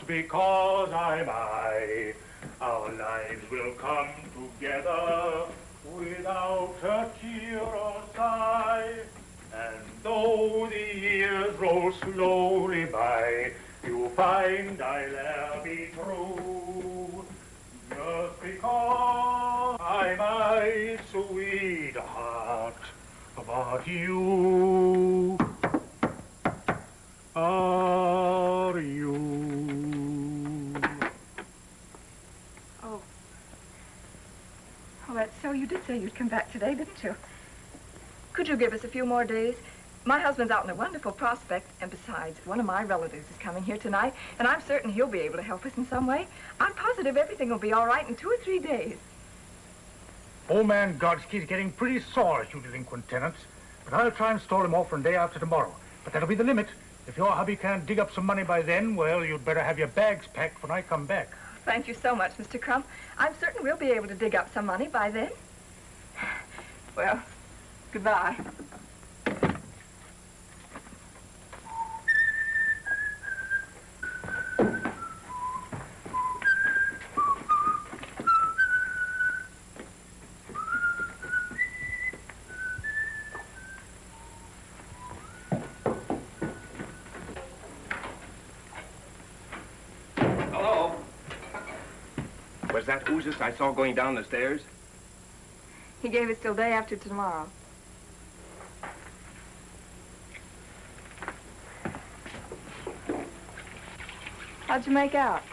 just because I'm I. Our lives will come together without a tear or sigh. And though the years roll slowly by, you find I'll e'er be true. Just because I'm my sweetheart, but you are you. Oh, that's so. You did say you'd come back today, didn't you? Could you give us a few more days? My husband's out in a wonderful prospect, and besides, one of my relatives is coming here tonight, and I'm certain he'll be able to help us in some way. I'm positive everything will be all right in 2 or 3 days. Old man Godsky's getting pretty sore at you delinquent tenants, but I'll try and stall him off for a day after tomorrow. But that'll be the limit. If your hubby can't dig up some money by then, well, you'd better have your bags packed when I come back. Thank you so much, Mr. Crump. I'm certain we'll be able to dig up some money by then. Well, goodbye. Was that Oozes I saw going down the stairs? He gave us till day after tomorrow. How'd you make out?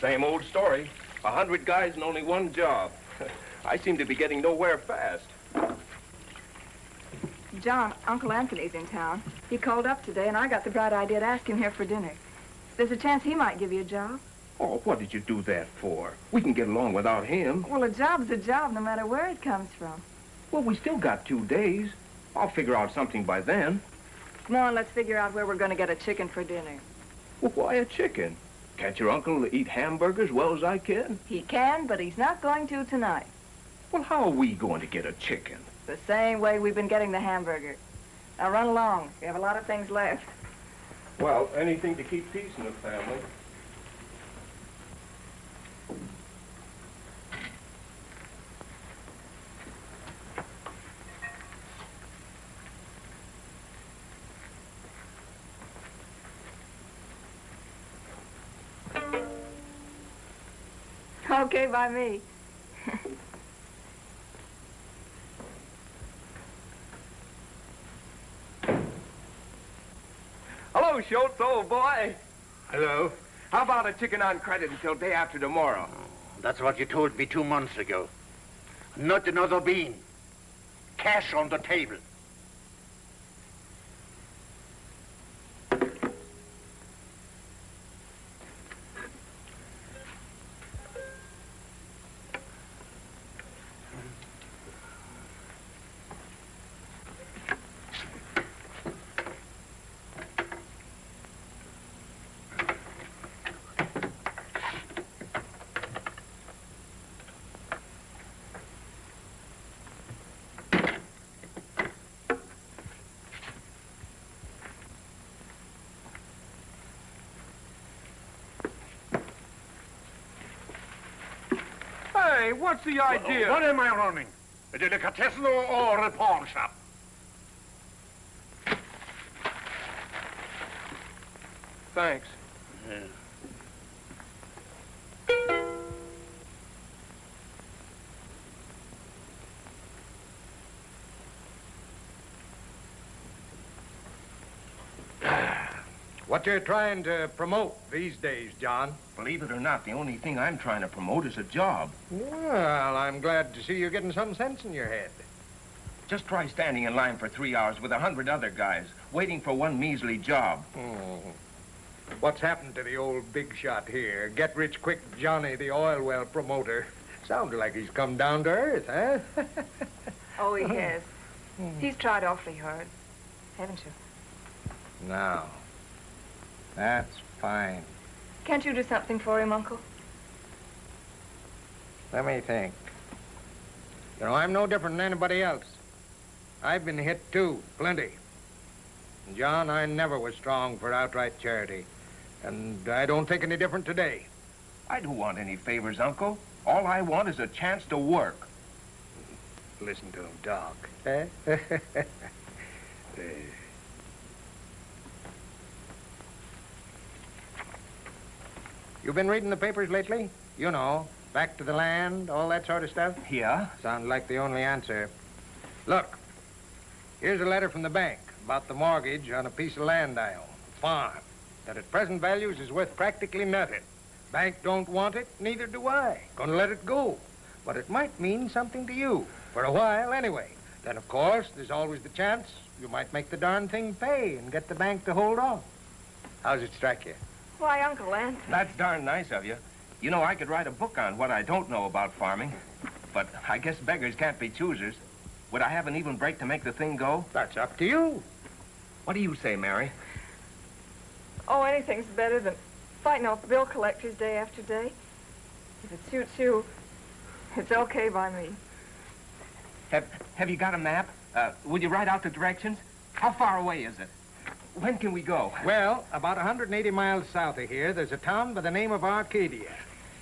Same old story. 100 guys and only one job. I seem to be getting nowhere fast. John, Uncle Anthony's in town. He called up today, and I got the bright idea to ask him here for dinner. There's a chance he might give you a job. Oh, what did you do that for? We can get along without him. Well, a job's a job, no matter where it comes from. Well, we still got 2 days. I'll figure out something by then. Come on, let's figure out where we're going to get a chicken for dinner. Well, why a chicken? Can't your uncle eat hamburgers as well as I can? He can, but he's not going to tonight. Well, how are we going to get a chicken? The same way we've been getting the hamburger. Now run along. We have a lot of things left. Well, anything to keep peace in the family. Okay, by me. Hello, Schultz, old boy. Hello. How about a chicken on credit until day after tomorrow? That's what you told me 2 months ago. Not another bean. Cash on the table. Hey, what's the idea? What am I running? A delicatessen or a pawn shop? Thanks. Yeah. What you're trying to promote these days, John? Believe it or not, the only thing I'm trying to promote is a job. Well, I'm glad to see you're getting some sense in your head. Just try standing in line for 3 hours with 100 other guys, waiting for one measly job. Oh. What's happened to the old big shot here? Get-rich-quick Johnny, the oil well promoter. Sounded like he's come down to earth, huh? Oh, he has. He's tried awfully hard, haven't you? Now, that's fine. Can't you do something for him, Uncle? Let me think. You know, I'm no different than anybody else. I've been hit, too, plenty. And John, I never was strong for outright charity. And I don't think any different today. I don't want any favors, Uncle. All I want is a chance to work. Listen to him talk. Eh? You been reading the papers lately? You know, back to the land, all that sort of stuff? Yeah? Sounds like the only answer. Look, here's a letter from the bank about the mortgage on a piece of land I own, a farm, that at present values is worth practically nothing. Bank don't want it, neither do I. Gonna let it go. But it might mean something to you, for a while anyway. Then, of course, there's always the chance you might make the darn thing pay and get the bank to hold on. How's it strike you? Why, Uncle Lance? That's darn nice of you. You know, I could write a book on what I don't know about farming. But I guess beggars can't be choosers. Would I have an even break to make the thing go? That's up to you. What do you say, Mary? Oh, anything's better than fighting off bill collectors day after day. If it suits you, it's okay by me. Have you got a map? Will you write out the directions? How far away is it? When can we go? Well, about 180 miles south of here, there's a town by the name of Arcadia.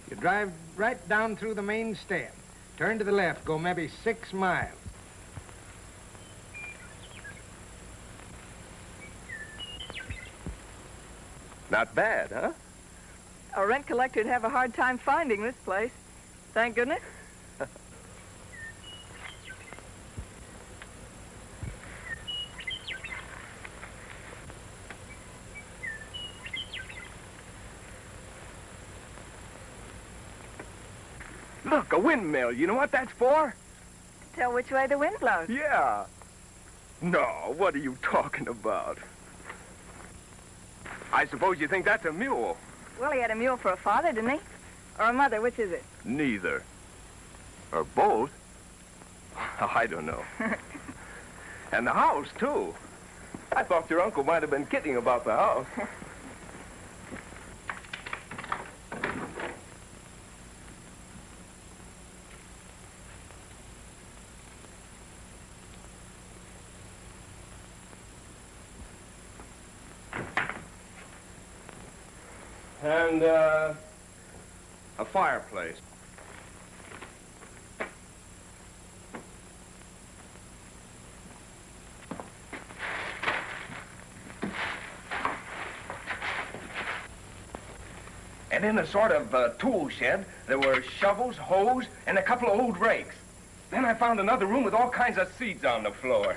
You drive right down through the main stem. Turn to the left, go maybe 6 miles. Not bad, huh? A rent collector'd have a hard time finding this place. Thank goodness. Look, a windmill. You know what that's for? Tell which way the wind blows. Yeah. No, what are you talking about? I suppose you think that's a mule. Well, he had a mule for a father, didn't he? Or a mother, which is it? Neither. Or both. I don't know. And the house, too. I thought your uncle might have been kidding about the house. And, a fireplace. And in a sort of tool shed, there were shovels, hoes, and a couple of old rakes. Then I found another room with all kinds of seeds on the floor.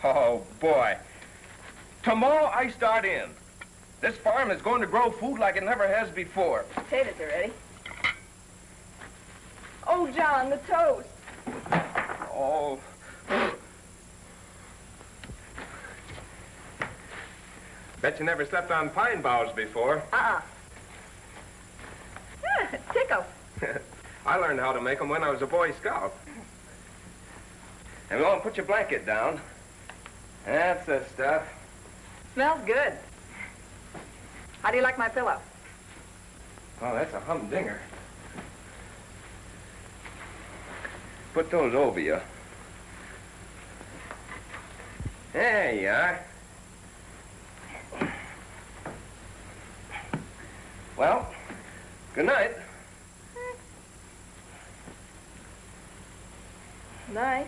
Oh, boy. Tomorrow I start in. This farm is going to grow food like it never has before. Potatoes are ready. Oh, John, the toast. Oh. Bet you never slept on pine boughs before. Tickle. I learned how to make them when I was a Boy Scout. And go and put your blanket down. That's the stuff. Smells good. How do you like my pillow? Oh, that's a humdinger. Put those over you. There you are. Well, good night. Nice.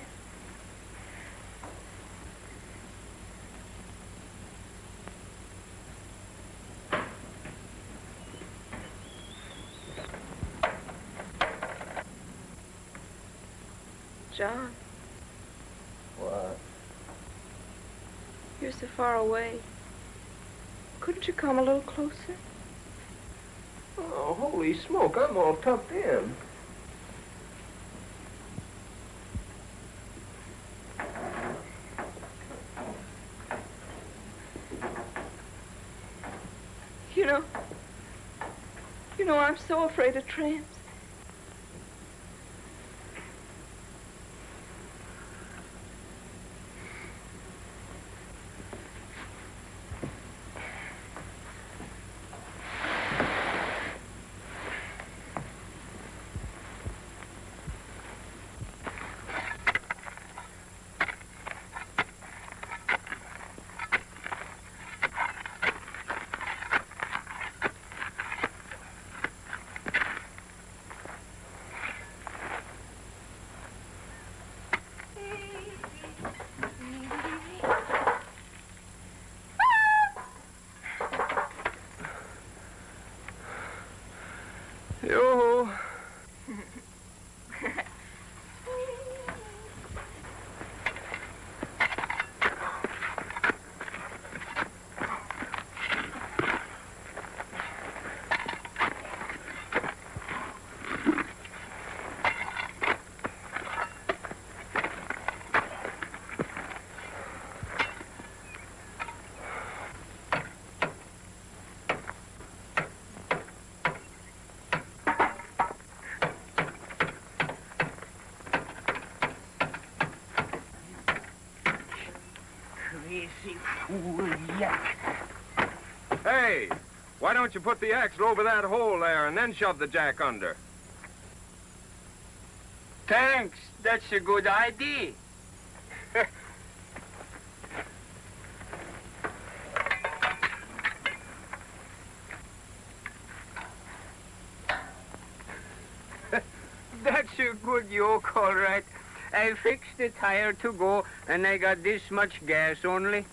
John. What? You're so far away. Couldn't you come a little closer? Oh, holy smoke, I'm all tucked in. You know, I'm so afraid of tramps. Crazy fool, yak. Hey, why don't you put the axle over that hole there and then shove the jack under? Thanks. That's a good idea. That's a good yoke, all right. I fixed the tire to go, and I got this much gas only.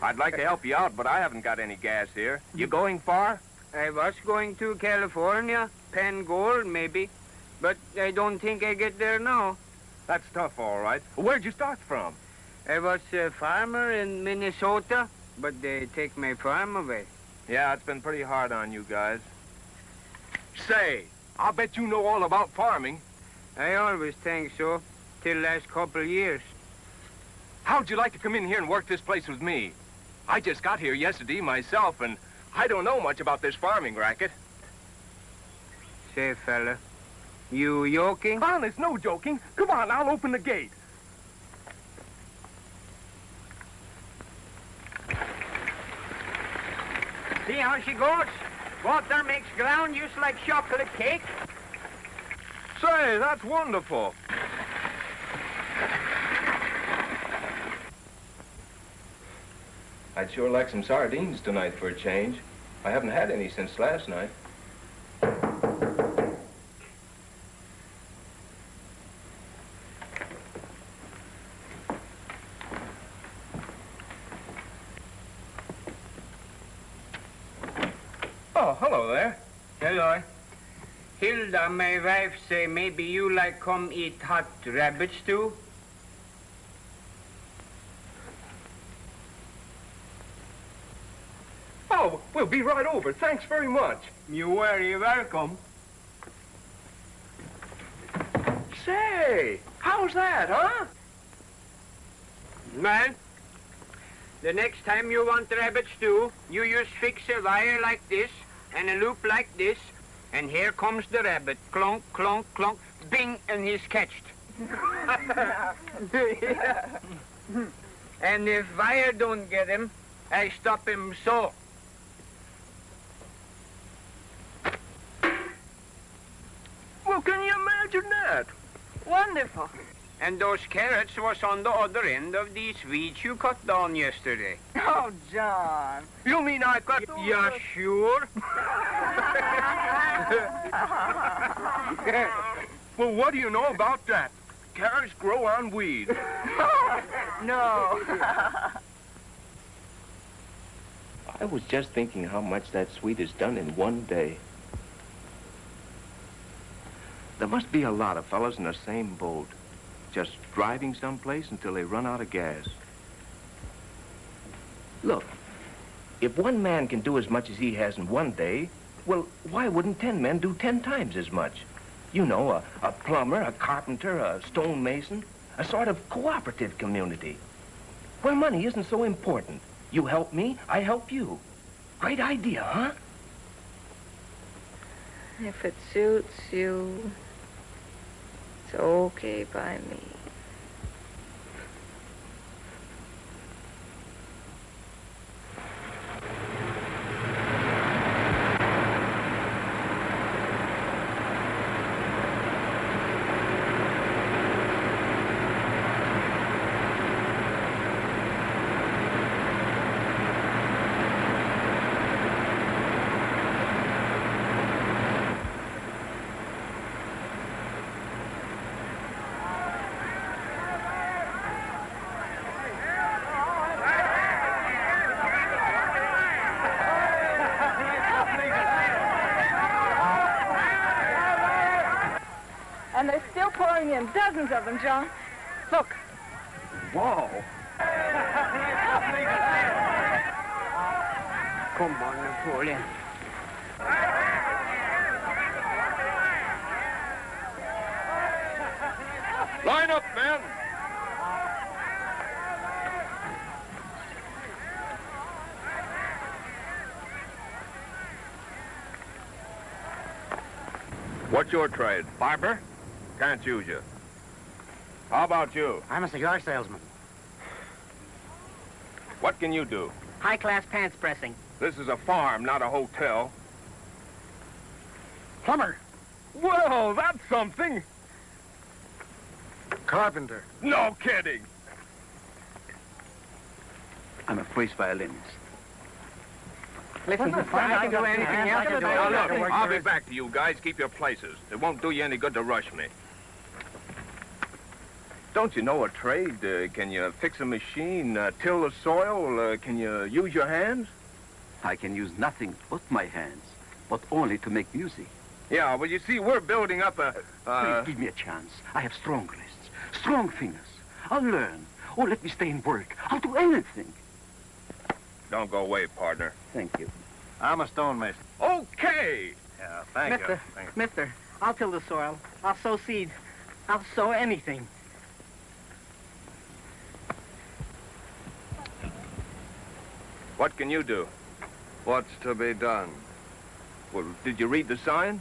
I'd like to help you out, but I haven't got any gas here. You going far? I was going to California, Gold, maybe. But I don't think I get there now. That's tough, all right. Where'd you start from? I was a farmer in Minnesota, but they take my farm away. Yeah, it's been pretty hard on you guys. Say, I'll bet you know all about farming. I always think so, till last couple years. How'd you like to come in here and work this place with me? I just got here yesterday myself, and I don't know much about this farming racket. Say, fella, you yoking? Honest, no joking. Come on, I'll open the gate. See how she goes? Water makes ground just like chocolate cake. Say, that's wonderful. I'd sure like some sardines tonight for a change. I haven't had any since last night. Oh, hello there. Hello. Hilda, my wife, say maybe you like come eat hot rabbit stew? Oh, we'll be right over. Thanks very much. You're very welcome. Say, how's that, huh? Well, the next time you want rabbit stew, you just fix a wire like this and a loop like this, and here comes the rabbit. Clunk, clunk, clunk, bing, and he's catched. And if wire don't get him, I stop him so. Well, can you imagine that? Wonderful. And those carrots was on the other end of these weeds you cut down yesterday. Oh, John. You mean I cut... Yeah, sure. Well, what do you know about that? Carrots grow on weeds. No. I was just thinking how much that sweet is done in one day. There must be a lot of fellas in the same boat, just driving someplace until they run out of gas. Look, if one man can do as much as he has in one day, well, why wouldn't 10 men do 10 times as much? You know, a plumber, a carpenter, a stonemason, a sort of cooperative community, where money isn't so important. You help me, I help you. Great idea, huh? If it suits you, it's okay by me. And they're still pouring in, dozens of them, John. Look. Whoa. Come on, Napoleon. Line up, men. What's your trade? Barber? Can't use you. How about you? I'm a cigar salesman. What can you do? High-class pants pressing. This is a farm, not a hotel. Plumber. Well, that's something. Carpenter. No kidding. I'm a first violinist. Listen, I can do anything else. Now, look, I'll be back to you guys. Keep your places. It won't do you any good to rush me. Don't you know a trade? Can you fix a machine, till the soil? Can you use your hands? I can use nothing but my hands, but only to make music. Yeah, well, you see, we're building up a... Please give me a chance. I have strong wrists, strong fingers. I'll learn. Oh, let me stay and work. I'll do anything. Don't go away, partner. Thank you. I'm a stonemason. Okay. Yeah, thank you. Mister, I'll till the soil. I'll sow seeds. I'll sow anything. What can you do? What's to be done? Well, did you read the sign?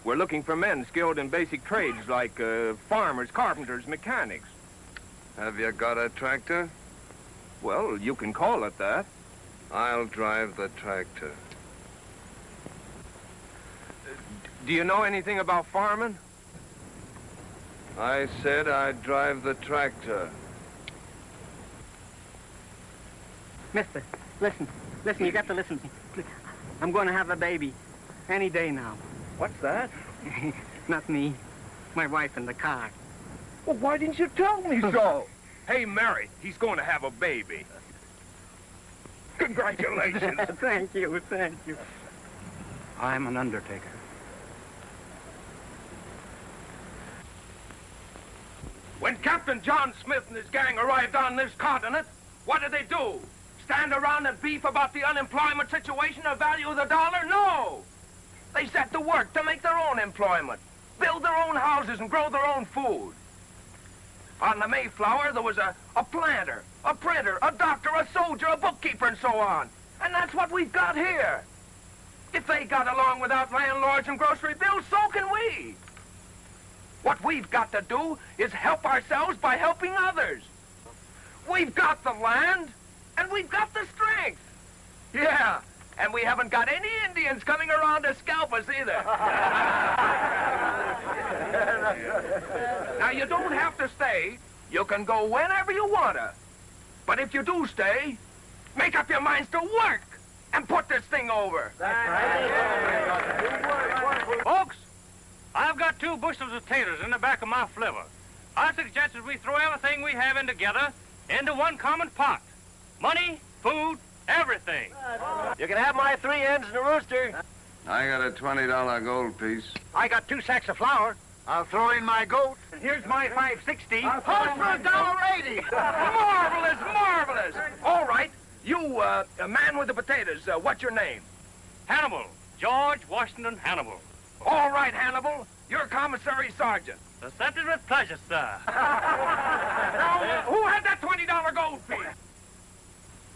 We're looking for men skilled in basic trades like farmers, carpenters, mechanics. Have you got a tractor? Well, you can call it that. I'll drive the tractor. Do you know anything about farming? I said I'd drive the tractor. Mister, listen, you got to listen to me. Please. I'm going to have a baby any day now. What's that? Not me, my wife in the car. Well, why didn't you tell me so? Hey, Mary, he's going to have a baby. Congratulations. Thank you. I'm an undertaker. When Captain John Smith and his gang arrived on this continent, what did they do? Stand around and beef about the unemployment situation or value of the dollar? No! They set to work to make their own employment, build their own houses and grow their own food. On the Mayflower, there was a planter, a printer, a doctor, a soldier, a bookkeeper, and so on. And that's what we've got here. If they got along without landlords and grocery bills, so can we. What we've got to do is help ourselves by helping others. We've got the land, and we've got the strength. Yeah, and we haven't got any Indians coming around to scalp us either. Now, you don't have to stay. You can go whenever you wanna. But if you do stay, make up your minds to work and put this thing over. That's right. Folks, I've got 2 bushels of taters in the back of my flivver. I suggest that we throw everything we have in together into one common pot. Money, food, everything. You can have my 3 hens and a rooster. I got a $20 gold piece. I got 2 sacks of flour. I'll throw in my goat. Here's my $5.60. Hold for $1.80. Marvelous, marvelous. All right, you, a man with the potatoes, what's your name? Hannibal, George Washington Hannibal. All right, Hannibal, you're commissary sergeant. That is with pleasure, sir. Now, who had that $20 gold piece?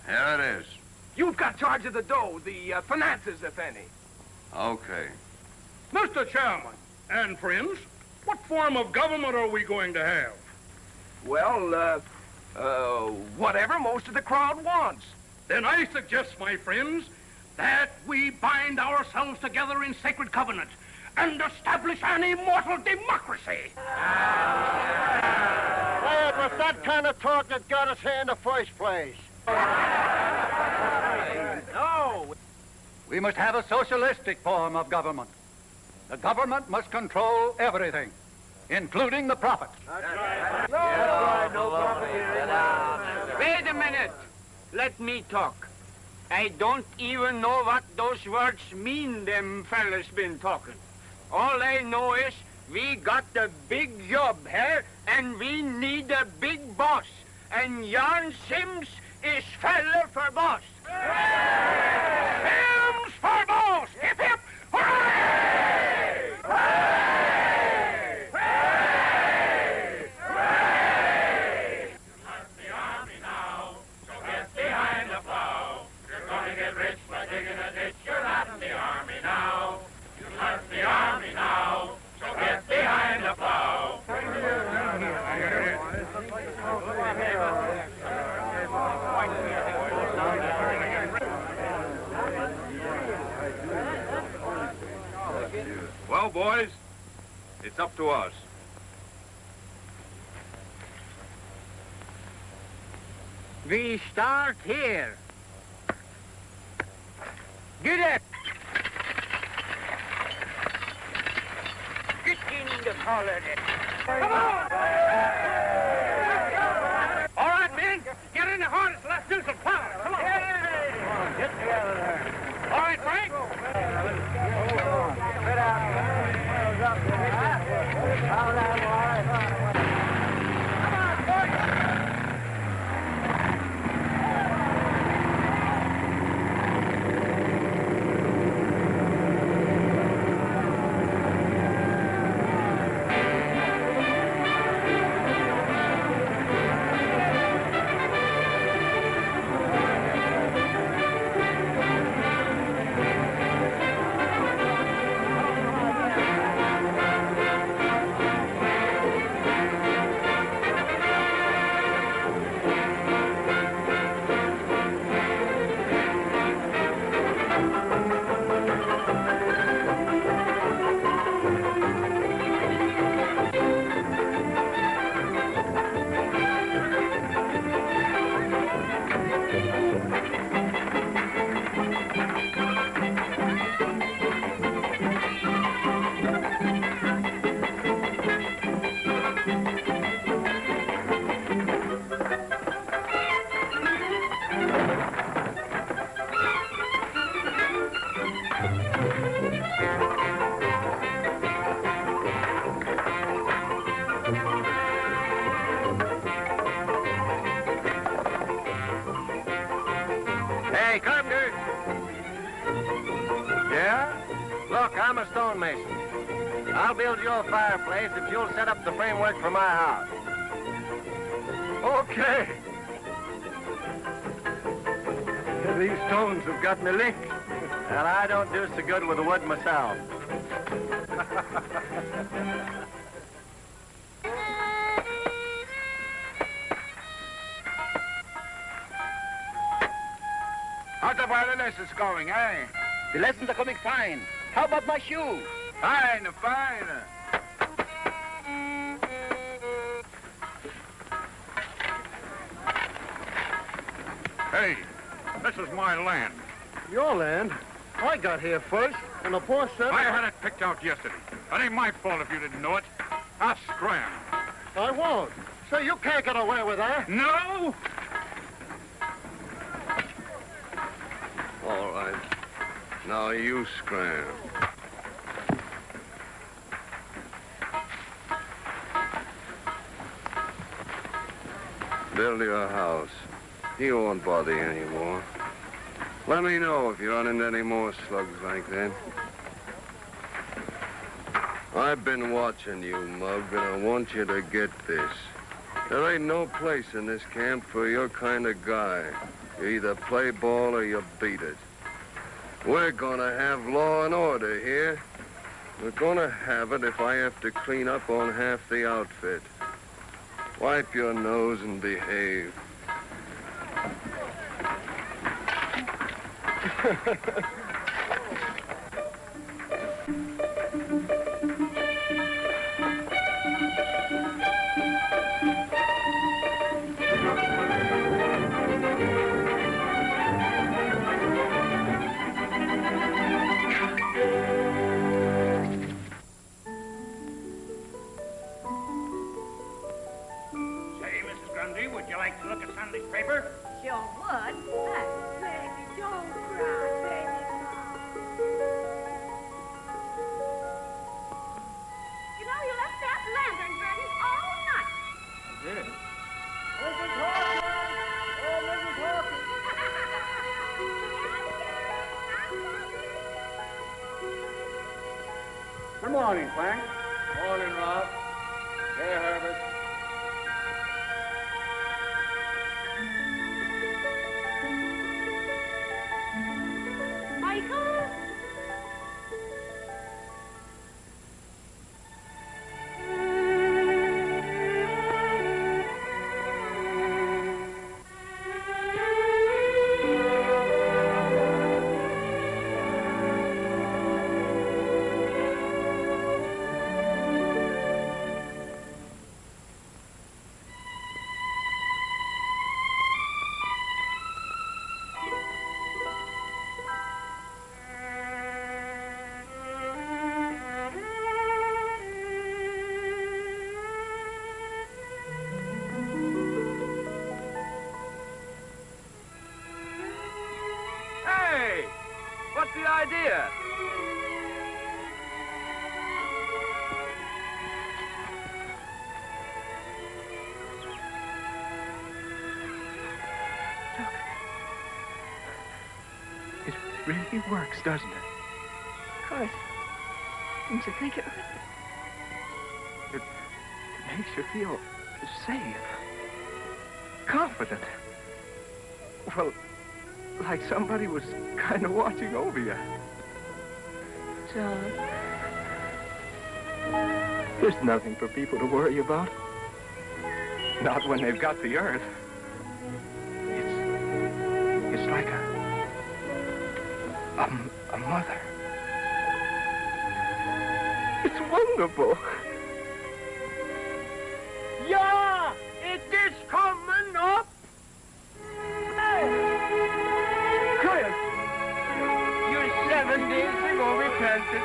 Here it is. You've got charge of the dough, the finances, if any. Okay. Mr. Chairman and friends, what form of government are we going to have? Well, whatever most of the crowd wants. Then I suggest, my friends, that we bind ourselves together in sacred covenant and establish an immortal democracy. Well, it was that kind of talk that got us here in the first place. No. We must have a socialistic form of government. The government must control everything, including the profit. Wait a minute. Let me talk. I don't even know what those words mean them fellas been talking. All I know is We got a big job here, and we need a big boss. And Jan Sims is fella for boss. Sims for boss! Hip, hip! Hooray! Hooray! Hooray! Hooray! Start the army now, so get behind the plow. You're gonna get rich by digging a ditch. You're not in the army now. You start the army now, so get behind the plow. Well, boys, it's up to us. We start here. Get up! Get in the collar. Come on! All right, men, get in the harness. Let's do some power. Come on. Get together there. All right, Frank. Hey, Carpenter. Yeah? Look, I'm a stonemason. I'll build you a fireplace if you'll set up the framework for my house. Okay. These stones have got me licked. And I don't do so good with the wood myself. How's the violinist going, eh? The lessons are coming fine. How about my shoe? Fine, fine. Hey, this is my land. Your land? I got here first, and the poor son... I had it picked out yesterday. That ain't my fault if you didn't know it. I'll scram. I won't. So you can't get away with that. No? All right. Now you scram. Build your house. He won't bother you anymore. Let me know if you run into any more slugs like that. I've been watching you, Mug, and I want you to get this. There ain't no place in this camp for your kind of guy. You either play ball or you beat it. We're gonna have law and order here. We're gonna have it if I have to clean up on half the outfit. Wipe your nose and behave. Would you like to look at Sunday's paper? Sure would. Baby, don't cry, baby. You know, lantern burning all night. Yeah. Good morning, Frank. Morning, Rob. Hey, Herbert. Michael? Hey! What's the idea? It really works, doesn't it? Of course. Didn't you think it would? It makes you feel safe, confident. Well, like somebody was kind of watching over you. John. There's nothing for people to worry about. Not when they've got the earth. It's like a mother. It's wonderful. Yeah, it is coming up. Chris, you 7 days ago repented.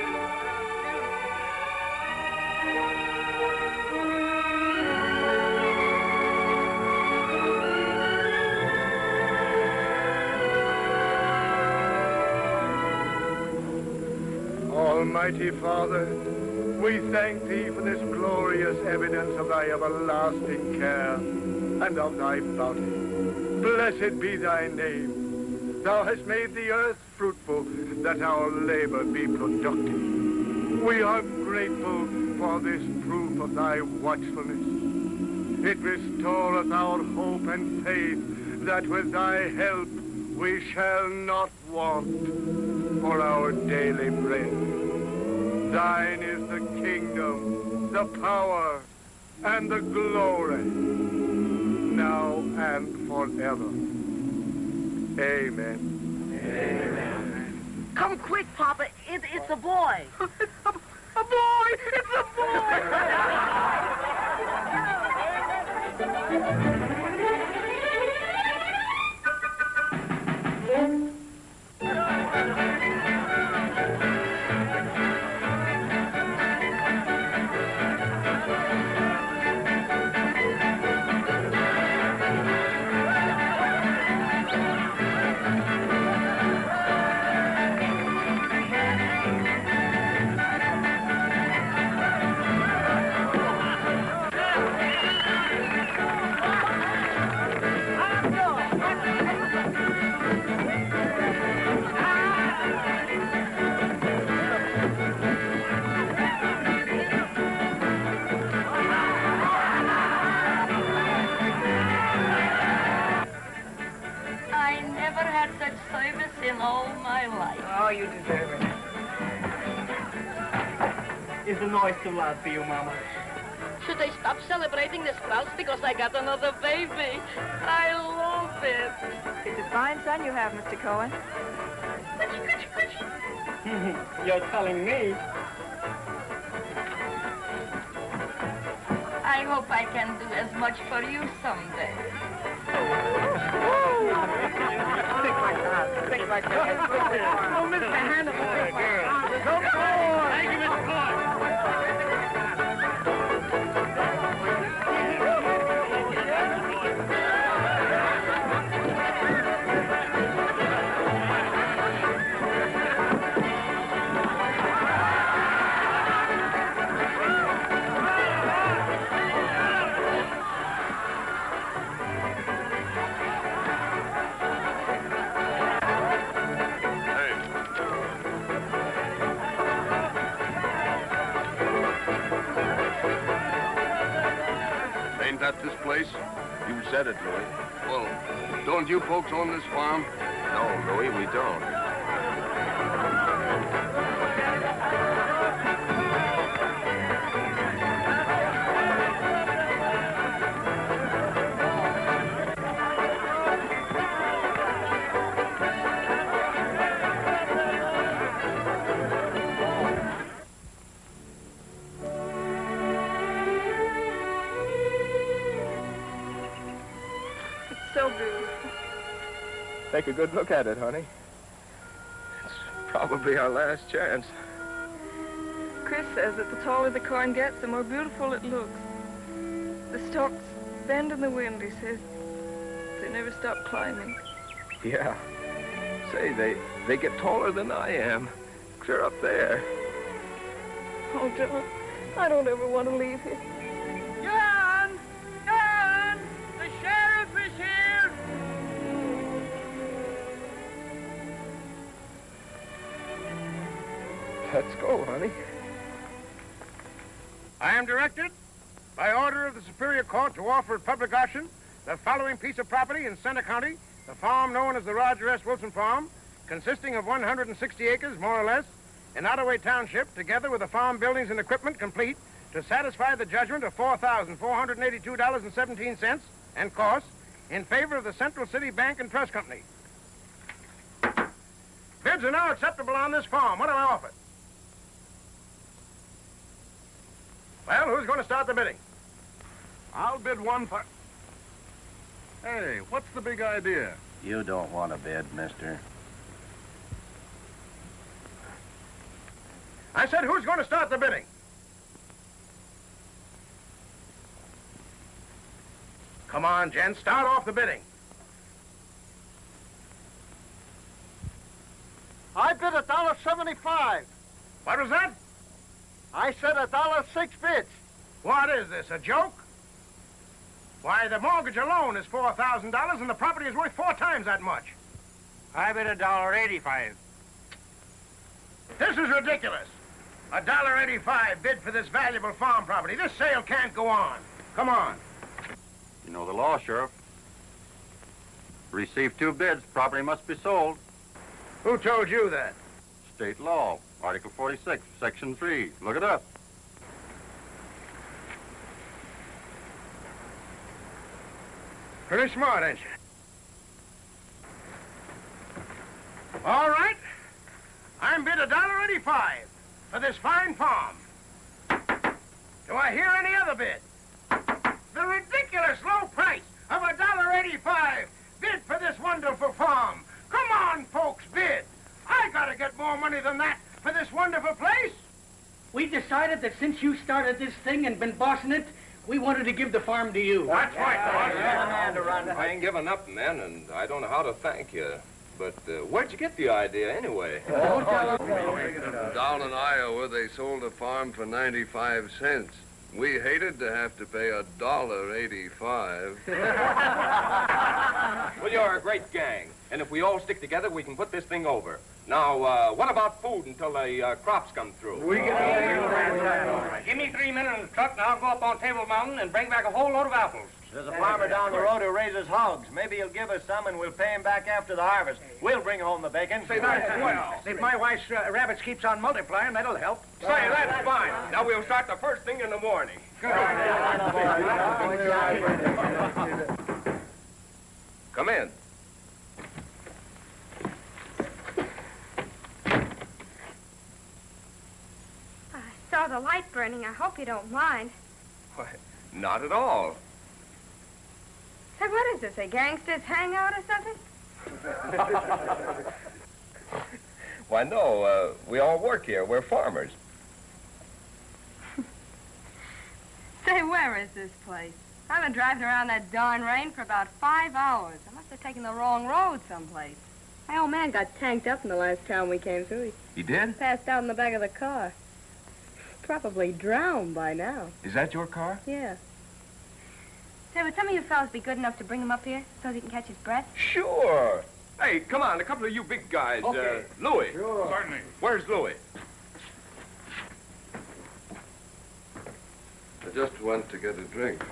Almighty Father, we thank thee for this glorious evidence of thy everlasting care and of thy bounty. Blessed be thy name. Thou hast made the earth fruitful, that our labor be productive. We are grateful for this proof of thy watchfulness. It restoreth our hope and faith that with thy help we shall not want for our daily bread. Thine is the kingdom, the power, and the glory, now and forever. Amen. Amen. Come quick, Papa. It's a boy. A boy! It's a I never had such service in all my life. Oh, you deserve it. It's a nice to lad for you, Mama. Should they stop celebrating this grouse because I got another baby? I love it. It's a fine son you have, Mr. Cohen. You're telling me. I hope I can do as much for you someday. Think like that. Think like that. Oh, Mr. Hannibal. Go boy. Thank you, Mr. Cohen. Ain't that this place? You said it, Louis. Well, don't you folks own this farm? No, Louis, we don't. So beautiful. Take a good look at it, honey. It's probably our last chance. Chris says that the taller the corn gets, the more beautiful it looks. The stalks bend in the wind, he says. They never stop climbing. Yeah. Say, they get taller than I am. Clear up there. Oh, John, I don't ever want to leave here. John! John! The sheriff is here! Let's go, honey. I am directed by order of the Superior Court to offer at public auction the following piece of property in Center County, the farm known as the Roger S. Wilson Farm, consisting of 160 acres, more or less, in Ottaway Township, together with the farm buildings and equipment complete to satisfy the judgment of $4,482.17 and costs in favor of the Central City Bank and Trust Company. Bids are now acceptable on this farm. What do I offer? Well, who's going to start the bidding? I'll bid one for... Hey, what's the big idea? You don't want to bid, mister. I said, who's going to start the bidding? Come on, Jen, start off the bidding. I bid $1.75. What was that? I said $1.06 bids. What is this, a joke? Why, the mortgage alone is $4,000 and the property is worth 4 times that much. I bid $1.85. This is ridiculous. $1.85 bid for this valuable farm property. This sale can't go on. Come on. You know the law, Sheriff. Receive 2 bids, property must be sold. Who told you that? State law, Article 46, Section 3. Look it up. Pretty smart, ain't you? All right. I'm bid $1.85 for this fine farm. Do I hear any other bid? The ridiculous low price of $1.85 bid for this wonderful farm. Come on, folks, bid. I gotta get more money than that for this wonderful place. We decided that since you started this thing and been bossing it, we wanted to give the farm to you. That's right, I ain't given up, men, and I don't know how to thank you. But where'd you get the idea, anyway? Down in Iowa, they sold a farm for 95 cents. We hated to have to pay $1.85. Well, you're a great gang. And if we all stick together, we can put this thing over. Now, what about food until the crops come through? Give me 3 men in the truck, and I'll go up on Table Mountain and bring back a whole load of apples. There's a farmer down the road who raises hogs. Maybe he'll give us some, and we'll pay him back after the harvest. We'll bring home the bacon. Say, that's well. If my wife's rabbits keeps on multiplying, that'll help. Say, that's fine. Now we'll start the first thing in the morning. Come in. I saw the light burning. I hope you don't mind. Why, not at all. Say, what is this, a gangster's hangout or something? Why, no, we all work here. We're farmers. Say, where is this place? I've been driving around that darn rain for about 5 hours. I must have taken the wrong road someplace. My old man got tanked up in the last town we came through. He did? Passed out in the back of the car. Probably drowned by now. Is that your car? Yeah. Say, would some of you fellas be good enough to bring him up here so he can catch his breath? Sure. Hey, come on, a couple of you big guys. Okay. Louis. Sure. Certainly. Where's Louis? I just went to get a drink.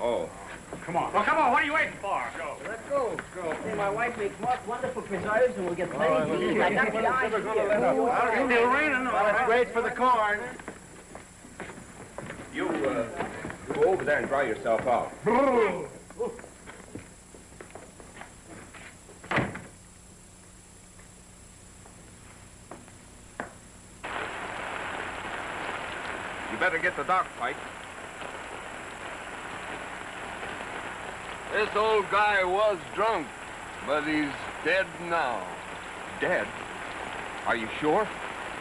Oh. Come on. Well, come on. What are you waiting for? Go. Let's go. Say, my wife makes most wonderful preserves, and we'll get plenty to eat. I got the eyes here. It's still raining. Well, it's great for the corn. You go over there and dry yourself out. You better get the dock pipe. This old guy was drunk, but he's dead now. Dead? Are you sure?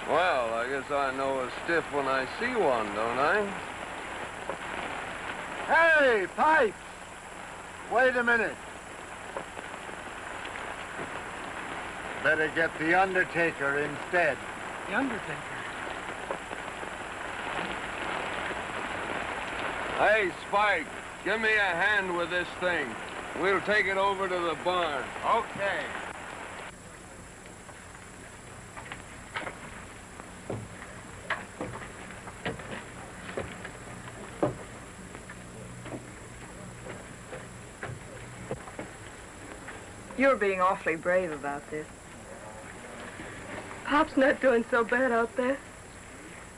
Well, I guess I know a stiff when I see one, don't I? Hey, Pipe! Wait a minute. Better get the Undertaker instead. The Undertaker? Hey, Spike, give me a hand with this thing. We'll take it over to the barn. Okay. You're being awfully brave about this. Pop's not doing so bad out there.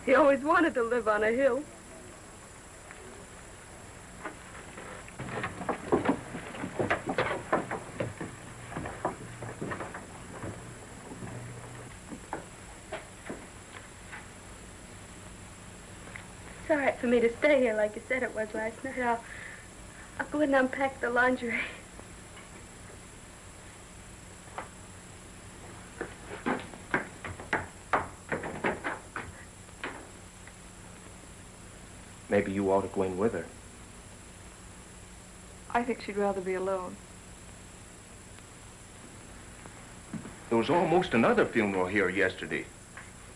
He always wanted to live on a hill. It's all right for me to stay here like you said it was last night. I'll go and unpack the laundry. Maybe you ought to go in with her. I think she'd rather be alone. There was almost another funeral here yesterday.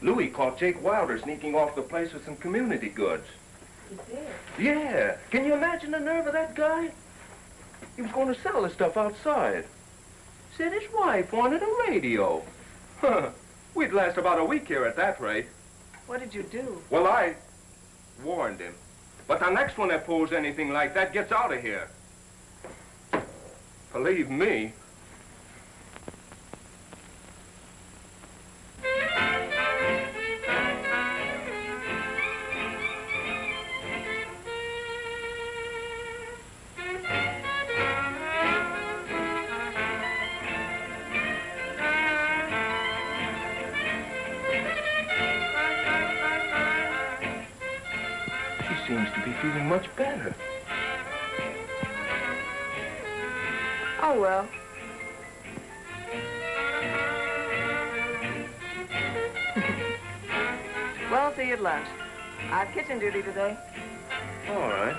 Louis caught Jake Wilder sneaking off the place with some community goods. He did? Yeah. Can you imagine the nerve of that guy? He was going to sell the stuff outside. Said his wife wanted a radio. Huh. We'd last about a week here at that rate. What did you do? Well, I warned him. But the next one that pulls anything like that gets out of here. Believe me. Seems to be feeling much better. Oh, well. Well, I'll see you at lunch. I have kitchen duty today. All right.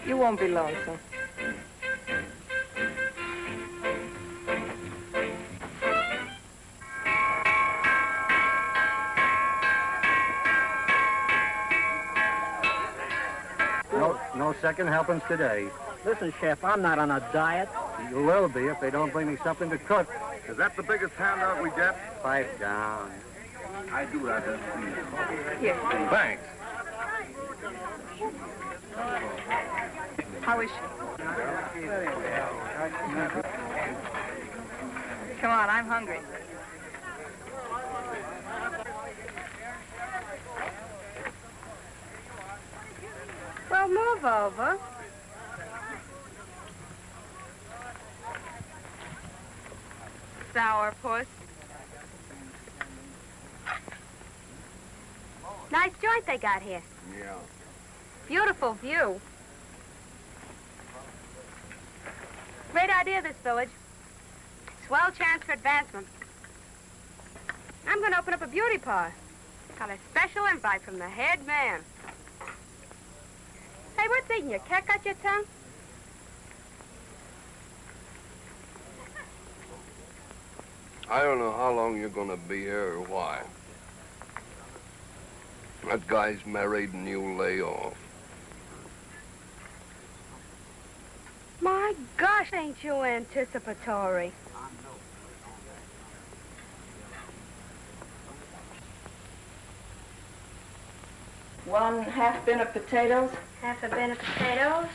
You won't be lonesome. No second helpings today. Listen, Chef, I'm not on a diet. You will be if they don't bring me something to cook. Is that the biggest handout we get? Pipe down. I do that. Here. Thanks. How is she? Come on, I'm hungry. Well, move over. Sourpuss. Nice joint they got here. Yeah. Beautiful view. Great idea, this village. Swell chance for advancement. I'm going to open up a beauty parlor. Got a special invite from the head man. Hey, what's eating you? Cat got your tongue? I don't know how long you're gonna be here or why. That guy's married and you lay off. My gosh, ain't you anticipatory? 1 half bin of potatoes. Half a bin of potatoes.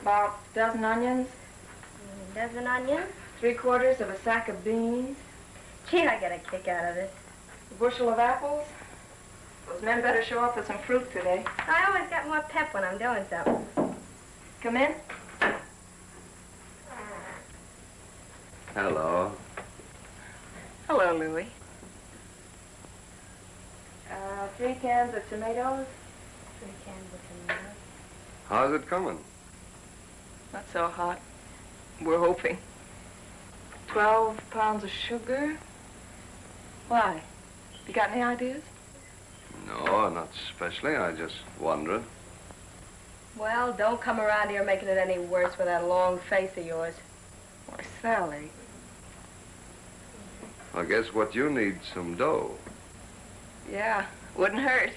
About a dozen onions. A dozen onions. 3/4 of a sack of beans. Gee, I get a kick out of this. A bushel of apples. Those men better show up with some fruit today. I always got more pep when I'm doing something. Come in. Hello. Hello, Louie. 3 cans of tomatoes. 3 cans of tomatoes. How's it coming? Not so hot. We're hoping. 12 pounds of sugar. Why? You got any ideas? No, not especially. I just wondered. Well, don't come around here making it any worse with that long face of yours. Why, Sally. I guess what you need some dough. Yeah, wouldn't hurt.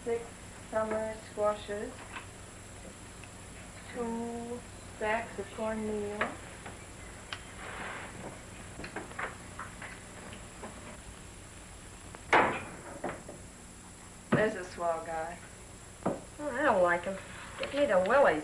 6 summer squashes. 2 sacks of cornmeal. There's a swell guy. Oh, I don't like him. Get me the willies.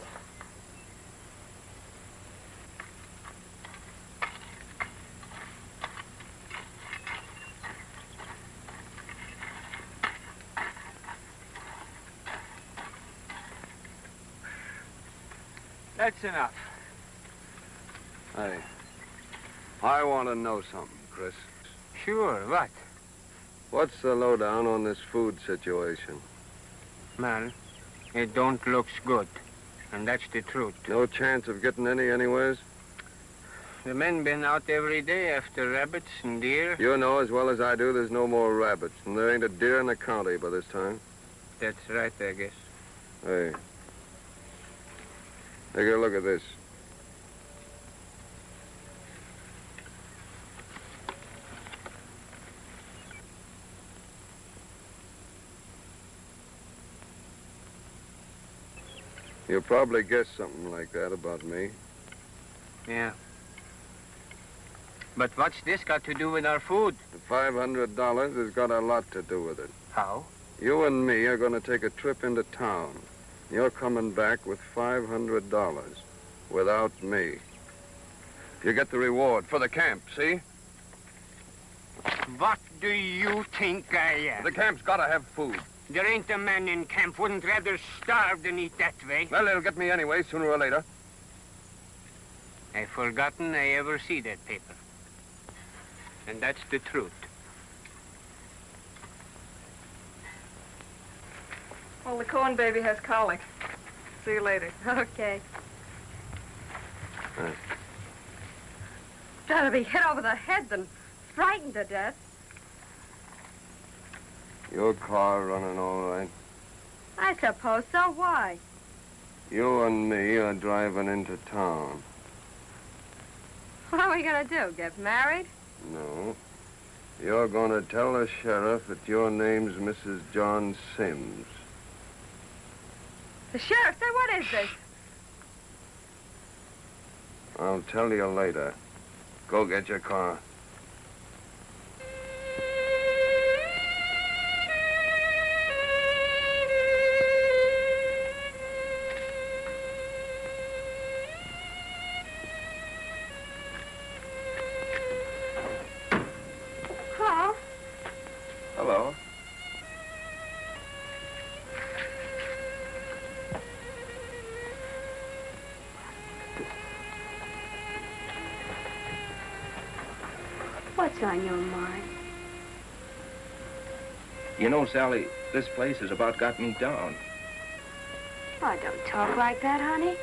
That's enough. Hey, I want to know something, Chris. Sure, what? What's the lowdown on this food situation? Well, it don't looks good. And that's the truth. No chance of getting any anywheres? The men been out every day after rabbits and deer. You know as well as I do there's no more rabbits, and there ain't a deer in the county by this time. That's right, I guess. Hey. Take a look at this. You'll probably guess something like that about me. Yeah. But what's this got to do with our food? The $500 has got a lot to do with it. How? You and me are going to take a trip into town. You're coming back with $500 without me. You get the reward for the camp, see? What do you think I am? The camp's got to have food. There ain't a man in camp wouldn't rather starve than eat that way. Well, it'll get me anyway, sooner or later. I've forgotten I ever see that paper. And that's the truth. Well, the corn baby has colic. See you later. Okay. Right. Better be hit over the head than frightened to death. Your car running all right? I suppose so. Why? You and me are driving into town. What are we gonna do? Get married? No. You're going to tell the sheriff that your name's Mrs. John Sims. The sheriff? Say, what is this? I'll tell you later. Go get your car. Hello. What's on your mind? You know, Sally, this place has about got me down. Oh, don't talk like that, honey.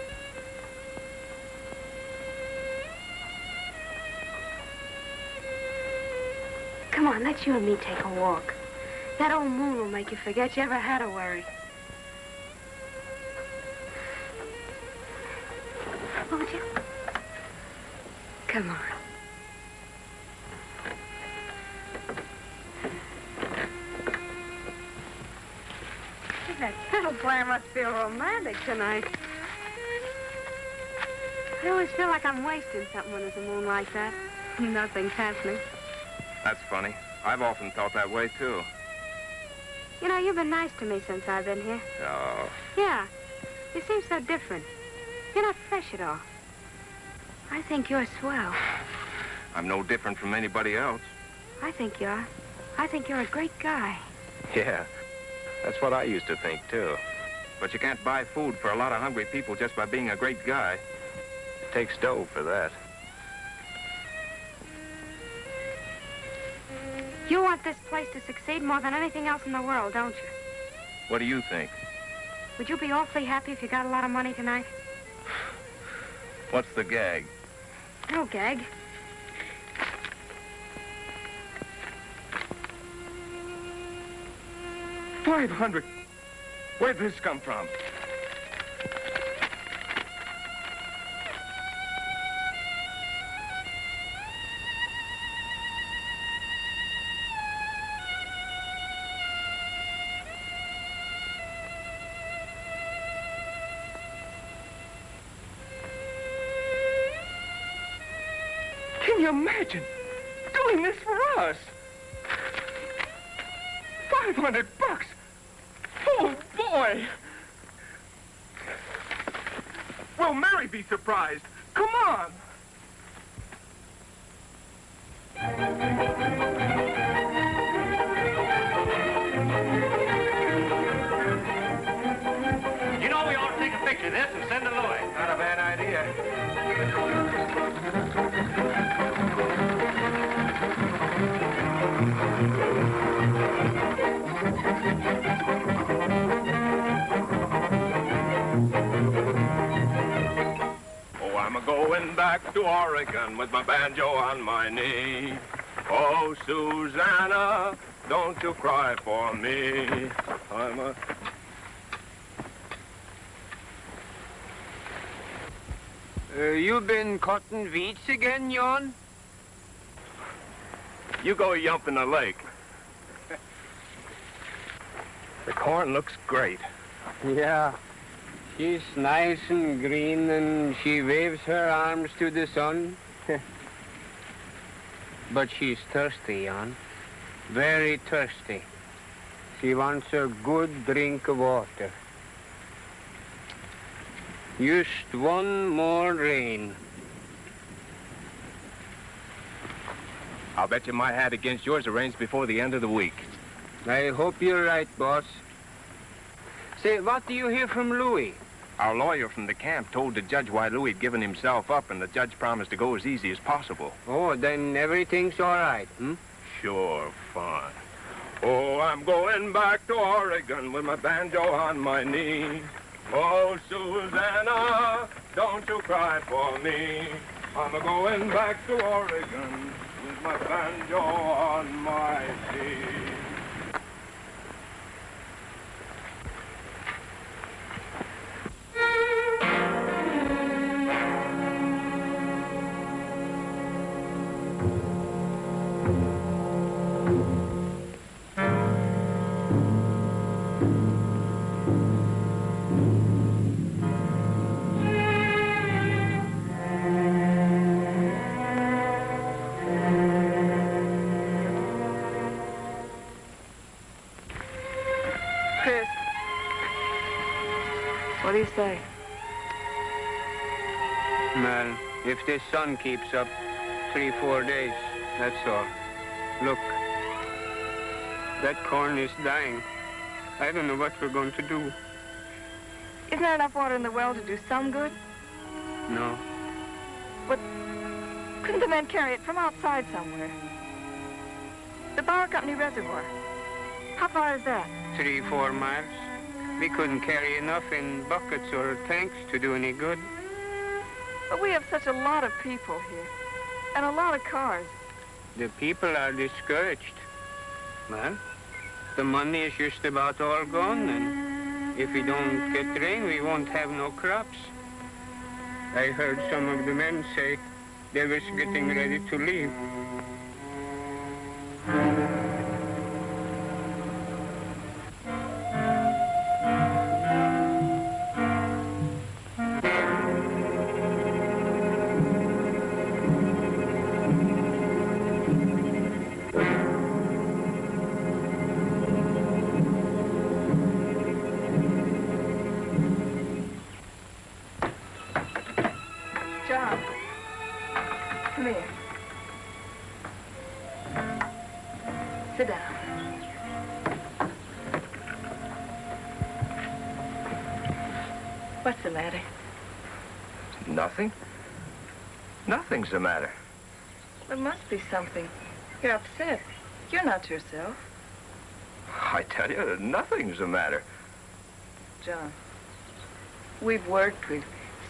Come on, let's you and me take a walk. That old moon will make you forget you ever had a worry. Won't you? Come on. That fiddle player must feel romantic tonight. I always feel like I'm wasting something when there's a moon like that. Nothing's happening. That's funny. I've often felt that way, too. You know, you've been nice to me since I've been here. Oh. Yeah. You seem so different. You're not fresh at all. I think you're swell. I'm no different from anybody else. I think you are. I think you're a great guy. Yeah, that's what I used to think, too. But you can't buy food for a lot of hungry people just by being a great guy. It takes dough for that. You want this place to succeed more than anything else in the world, don't you? What do you think? Would you be awfully happy if you got a lot of money tonight? What's the gag? No gag. $500. Where'd this come from? Can you imagine doing this for us? $500. Oh, boy. Will Mary be surprised? Come on. You know, we ought to take a picture of this and send it away. Not a bad idea. Oh, I'm a-going back to Oregon with my banjo on my knee. Oh, Susanna, don't you cry for me. I'm a... You been cutting weeds again, Jon? You go yump in the lake. The corn looks great. Yeah. She's nice and green, and she waves her arms to the sun. But she's thirsty, Jon. Very thirsty. She wants a good drink of water. Just one more rain. I'll bet you my hat against yours arranged before the end of the week. I hope you're right, boss. Say, what do you hear from Louis? Our lawyer from the camp told the judge why Louis had given himself up, and the judge promised to go as easy as possible. Oh, then everything's all right, hmm? Sure, fine. Oh, I'm going back to Oregon with my banjo on my knee. Oh, Susanna, don't you cry for me. I'm a-going back to Oregon with my banjo on my knee. Chris, what do you say? Well, if this sun keeps up 3-4 days, that's all. Look, that corn is dying. I don't know what we're going to do. Isn't there enough water in the well to do some good? No. But couldn't the men carry it from outside somewhere? The Power Company reservoir. How far is that? 3-4 miles. We couldn't carry enough in buckets or tanks to do any good. But we have such a lot of people here. And a lot of cars. The people are discouraged. Well, the money is just about all gone, and if we don't get rain, we won't have no crops. I heard some of the men say they was getting ready to leave. Sit down. What's the matter? Nothing. Nothing's the matter. There must be something. You're upset. You're not yourself. I tell you, nothing's the matter. John, we've worked, we've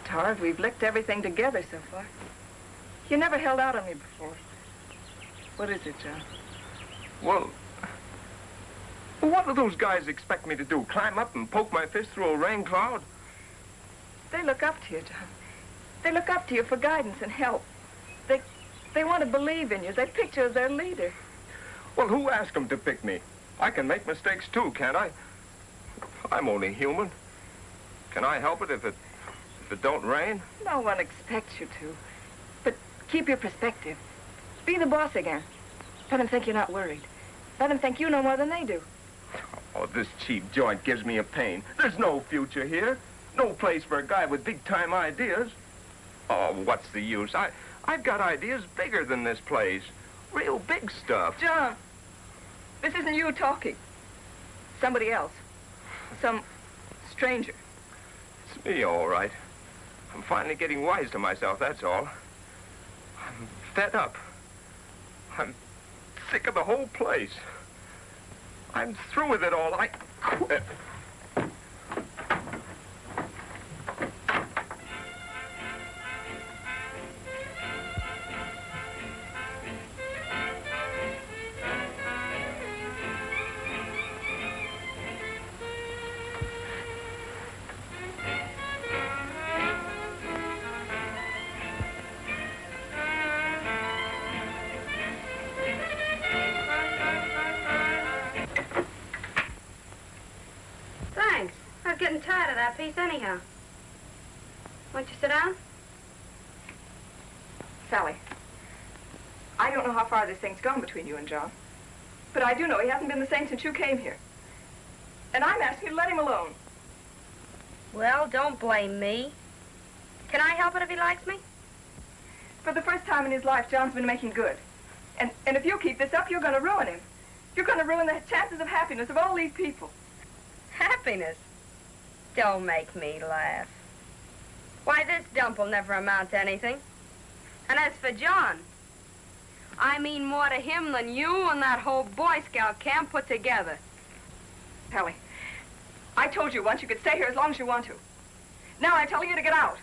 starved, we've licked everything together so far. You never held out on me before. What is it, John? Well, what do those guys expect me to do? Climb up and poke my fist through a rain cloud? They look up to you, John. They look up to you for guidance and help. They want to believe in you. They picked you as their leader. Well, who asked them to pick me? I can make mistakes too, can't I? I'm only human. Can I help it if it don't rain? No one expects you to. But keep your perspective. Be the boss again. Let them think you're not worried. Let them think you know more than they do. Oh, this cheap joint gives me a pain. There's no future here. No place for a guy with big-time ideas. Oh, what's the use? I've got ideas bigger than this place. Real big stuff. John, this isn't you talking. Somebody else. Some stranger. It's me, all right. I'm finally getting wise to myself, that's all. I'm fed up. I'm sick of the whole place. I'm through with it all. I quit. Getting tired of that piece anyhow. Won't you sit down? Sally, I don't know how far this thing's gone between you and John, but I do know he hasn't been the same since you came here. And I'm asking you to let him alone. Well, don't blame me. Can I help it if he likes me? For the first time in his life, John's been making good. And if you keep this up, you're going to ruin him. You're going to ruin the chances of happiness of all these people. Happiness? Don't make me laugh. Why, this dump will never amount to anything. And as for John, I mean more to him than you and that whole Boy Scout camp put together. Sally, I told you once you could stay here as long as you want to. Now I'm telling you to get out.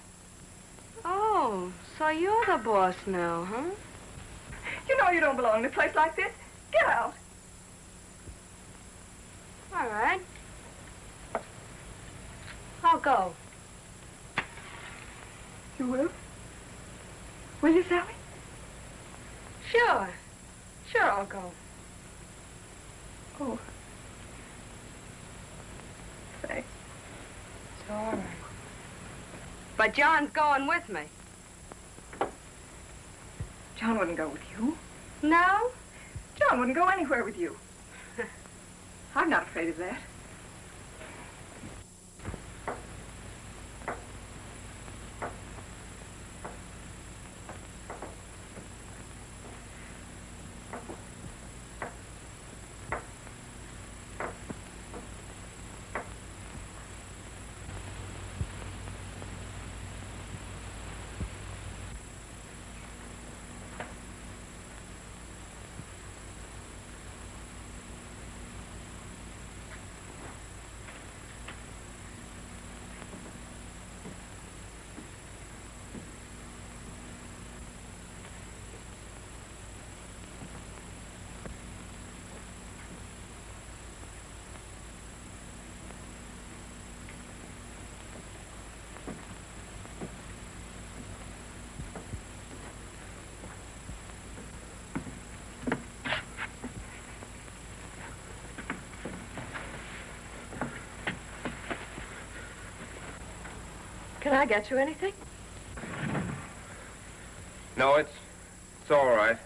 Oh, so you're the boss now, huh? You know you don't belong in a place like this. Get out. All right. I'll go. You will? Will you, Sally? Sure. Sure, I'll go. Oh. Thanks. It's all right. But John's going with me. John wouldn't go with you. No? John wouldn't go anywhere with you. I'm not afraid of that. Can I get you anything? No, it's all right.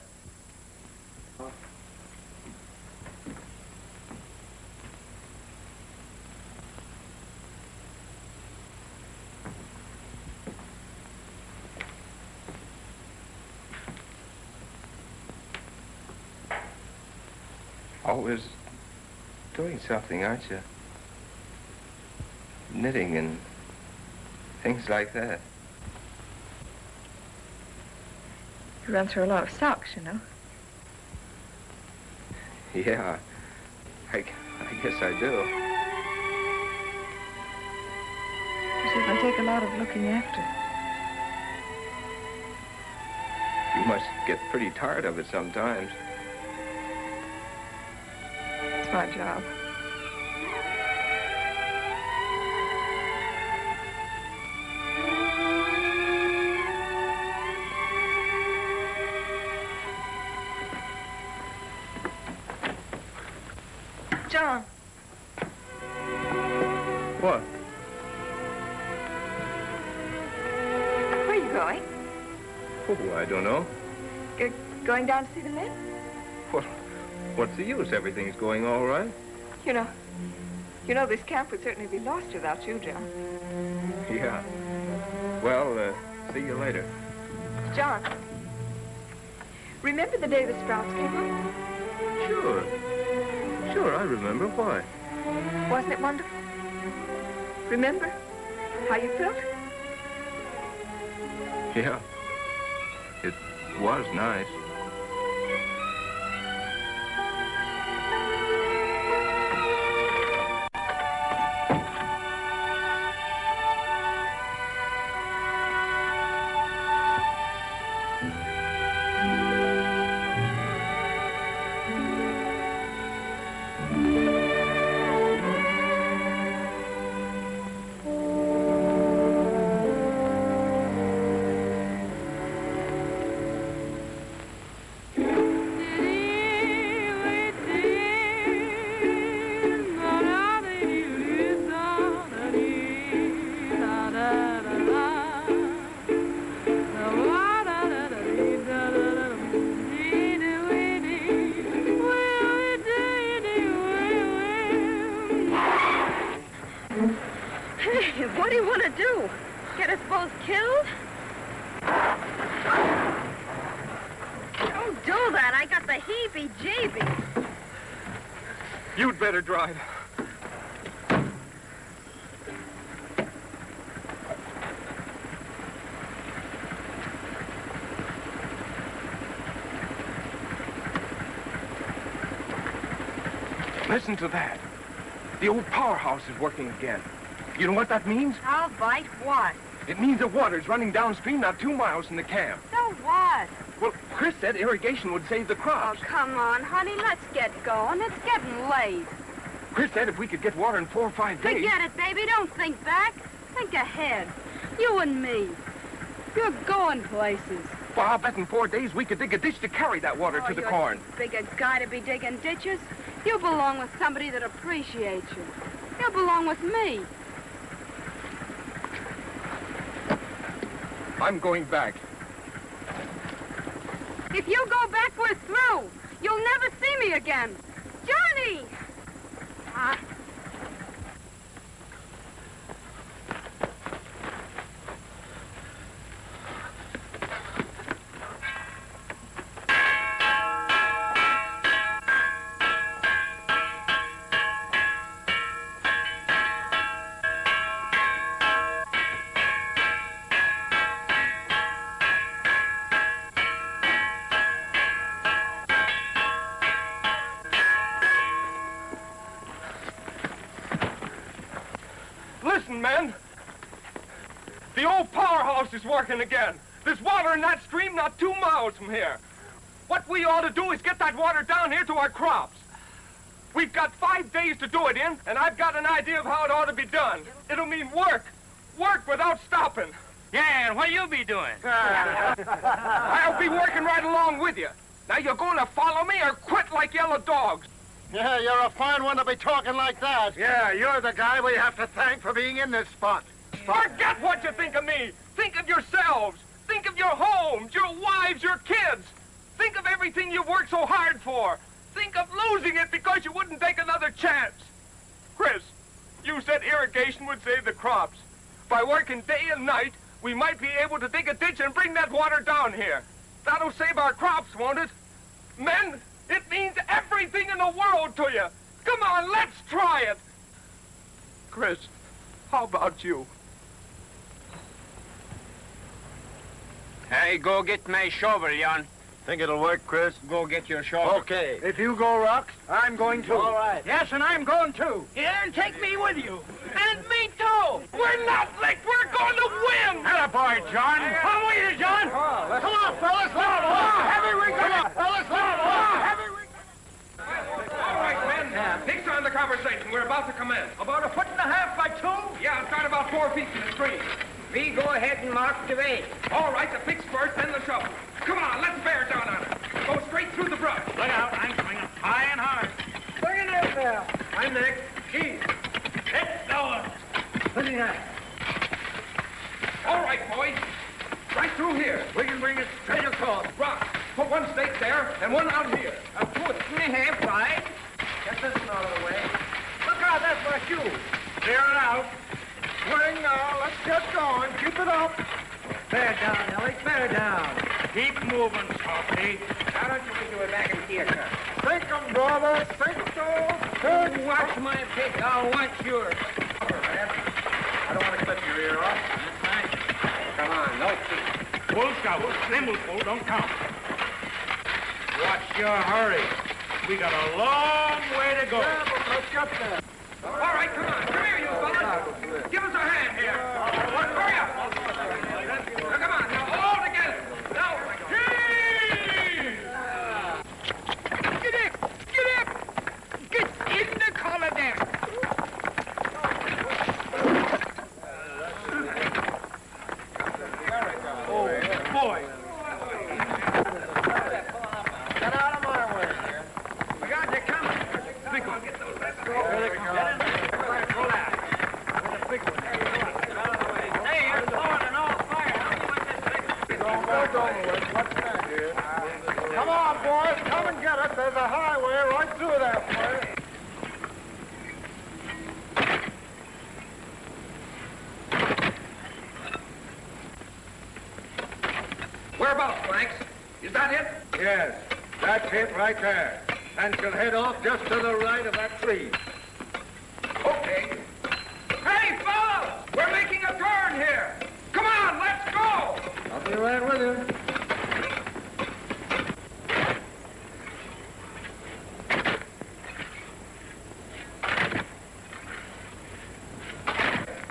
Always doing something, aren't you? Knitting and things like that. You run through a lot of socks, you know. Yeah, I guess I do. You see, I take a lot of looking after. You must get pretty tired of it sometimes. It's my job. John. What? Where are you going? Oh, I don't know. Going down to see the men? What's the use? Everything's going all right. You know this camp would certainly be lost without you, John. Yeah. Well, see you later. John, remember the day the Sprouts came up? Sure, I remember. Why? Wasn't it wonderful? Remember how you felt? Yeah. It was nice. What do you want to do? Get us both killed? Don't do that. I got the heebie-jeebies. You'd better drive. Listen to that. The old powerhouse is working again. You know what that means? I'll bite what? It means the water's running downstream not 2 miles from the camp. So what? Well, Chris said irrigation would save the crops. Oh, come on, honey. Let's get going. It's getting late. Chris said if we could get water in 4 or 5 days... Forget it, baby. Don't think back. Think ahead. You and me. You're going places. Well, I'll bet in 4 days we could dig a ditch to carry that water to the you're corn. too big a guy to be digging ditches. You belong with somebody that appreciates you. You belong with me. I'm going back. If you go back, we're through. You'll never see me again. Johnny! Listen, men. The old powerhouse is working again. There's water in that stream not 2 miles from here. What we ought to do is get that water down here to our crops. We've got 5 days to do it in, and I've got an idea of how it ought to be done. It'll mean work. Work without stopping. Yeah, and what'll you be doing? I'll be working right along with you. Now, you're going to follow me or quit like yellow dogs? Yeah, you're a fine one to be talking like that. Yeah, you're the guy we have to thank for being in this spot. Forget what you think of me. Think of yourselves. Think of your homes, your wives, your kids. Think of everything you worked so hard for. Think of losing it because you wouldn't take another chance. Chris, you said irrigation would save the crops. By working day and night, we might be able to dig a ditch and bring that water down here. That'll save our crops, won't it? Men, it means everything. anything in the world to you. Come on, let's try it. Chris, how about you? Hey, go get my shovel, Jan. Think it'll work, Chris? Go get your shovel. Okay. If you go, Rocks, I'm going too. All right. Yes, and I'm going too. Yeah, and take me with you. And me too. We're not licked. We're going to win. Attaboy, John. Come with you, John. Come on, fellas. Come on. Heavy we go. Fellas, come on. Heavy we All right, men. Fix on the conversation. We're about to commence. About 1.5 feet by 2? Yeah, start about 4 feet from the stream. We go ahead and mark the way. All right, the picks first, then the shovel. Come on, let's bear down on it. Go straight through the brush. Look out, I'm swinging high and hard. Bring it out there. I'm next. Keene. Let's go. What do you got? All right, boys. Right through here. We can bring it straight across. Rock. Put one stake there and one out here. A foot and a half wide. Get this one out of the way. Look out, that's my shoe. Clear it out. Swing now. Let's get going. Keep it up. Bear down, Ellie. Bear down. Keep moving, Softy. Why don't you do it back in theater? Sink 'em, brother. Sink 'em. Watch my pick. I'll want yours. I don't want to clip your ear off. Come on, no feet. Full shovel. Thimbleful, don't count. Watch your hurry. We got a long way to go. Yeah, but let's get there. All right, come on. Come here, you fellas. Give us a hand here. Hurry up. Now, come on. Now, all together. Now, Get up! Get up! Get in the collar there! Oh, boy. Get out of my way. We got you coming. Big one. Get those back. Get in there. Pull out. There's a big one there. Hey, you're blowing an old fire. How do you want this big one? Come on, boys. Come and get it. There's a highway right through that way. whereabouts, Franks? Is that it? Yes, that's it right there. And she'll head off just to the right of that tree. Okay. Hey, fellas! We're making a turn here. Come on, let's go! I'll be right with you.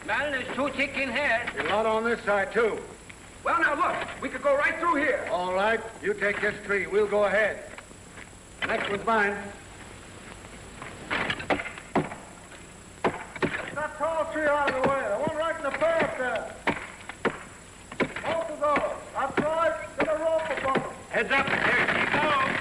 Well, there's 2 chicken heads. A lot on this side, too. Well, now look, we could go right through here. All right, you take this tree. We'll go ahead. Next one's mine. That tall tree out of the way. The one right in the path there. Both of those. That's right. Get a rope above them. Heads up. There she goes.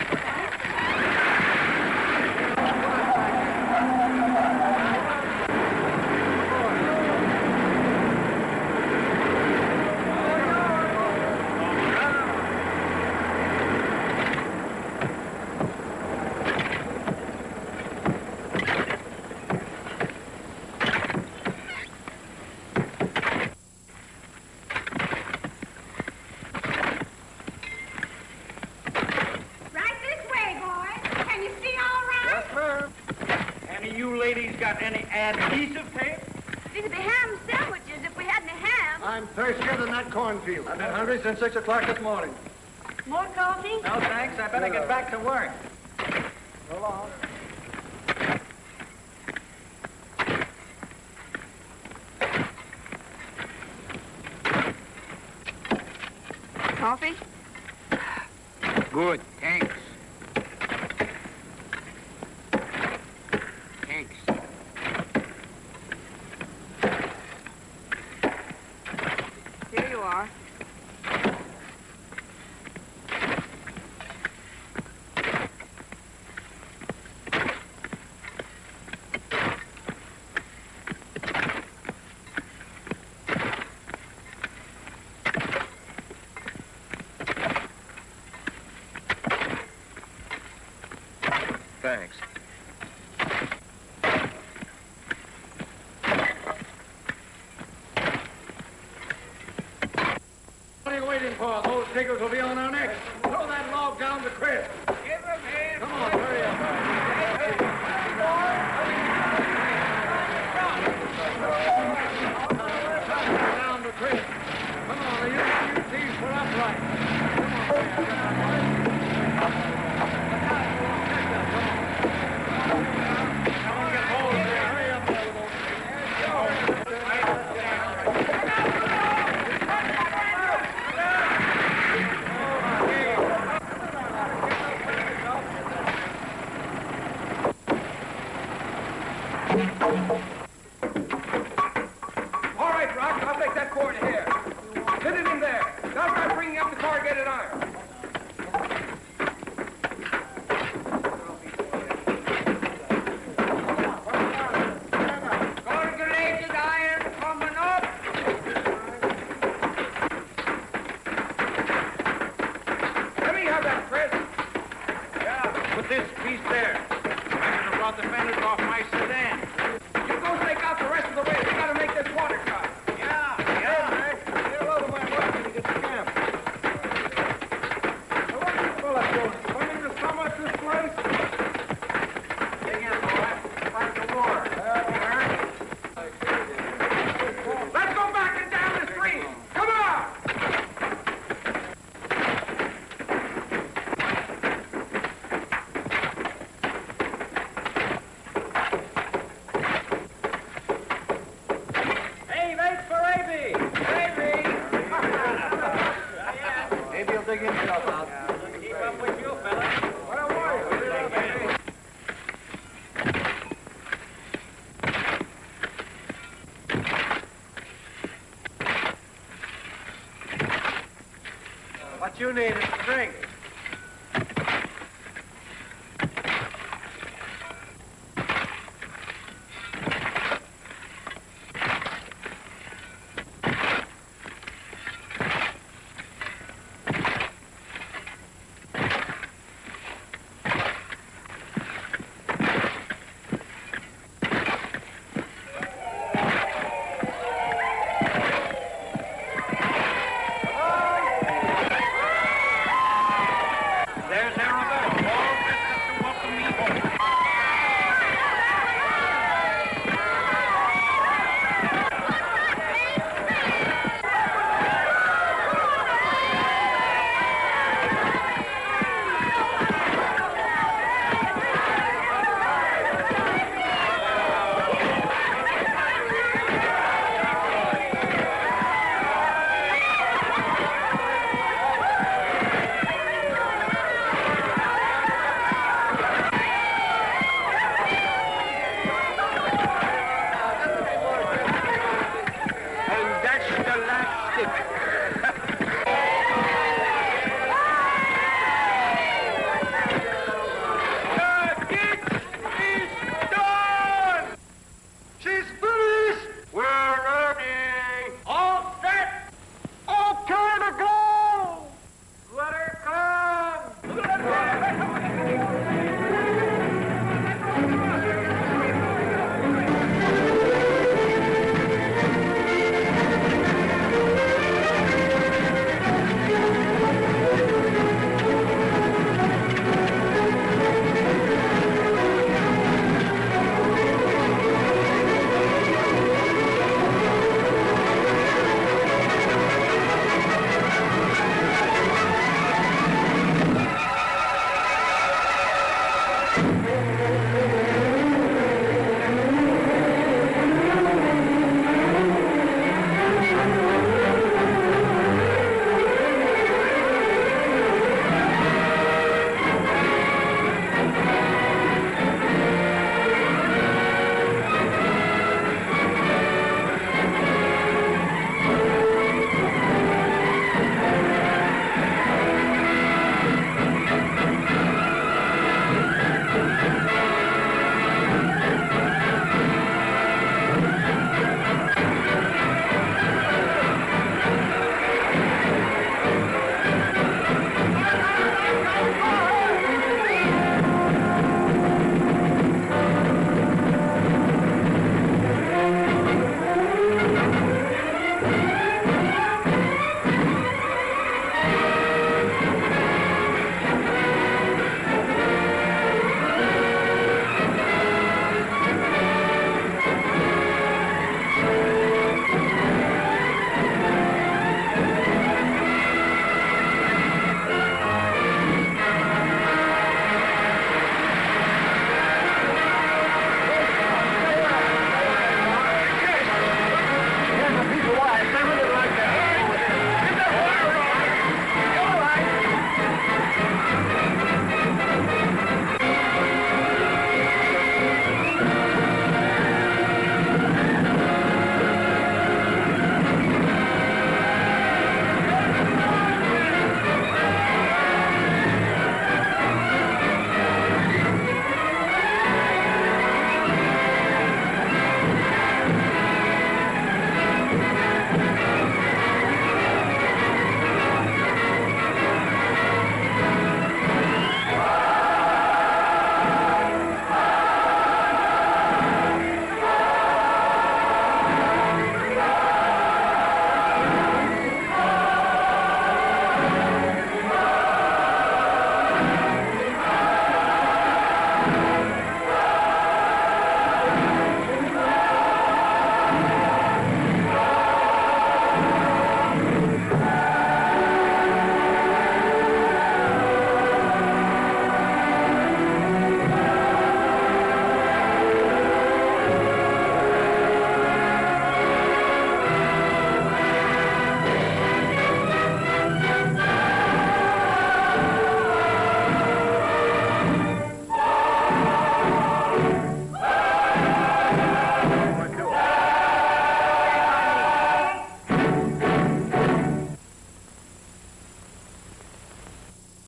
Got any adhesive tape? These would be ham sandwiches if we had any ham. I'm thirstier than that cornfield. I've been hungry since 6 o'clock this morning. More coffee? No, thanks. I better get back to work. So long. Coffee? Good, thanks. Thanks. Here you are. Thanks. What are you waiting for? Those figures will be on our necks. Throw that log down to Chris. Give him here. Come on, hurry up. All right, Rock, I'll take that board here. Fit it in there. Now start bringing up the corrugated iron. Corrugated iron coming up. Let me have that, Chris. Yeah, put this piece there. I should have brought the fenders off my sedan. You go take out the rest of the way. We gotta make this water cut. Yeah. Get a load of my work when you get to camp. Now, what's this fella doing? Coming to sum up this place? Dig in, boy. Fight the war. Let's go back and down the street. Come on! Hey, thanks for Avy. Avy. Maybe he'll dig himself out. Keep up with you, fella. Where were you? What you need is a drink.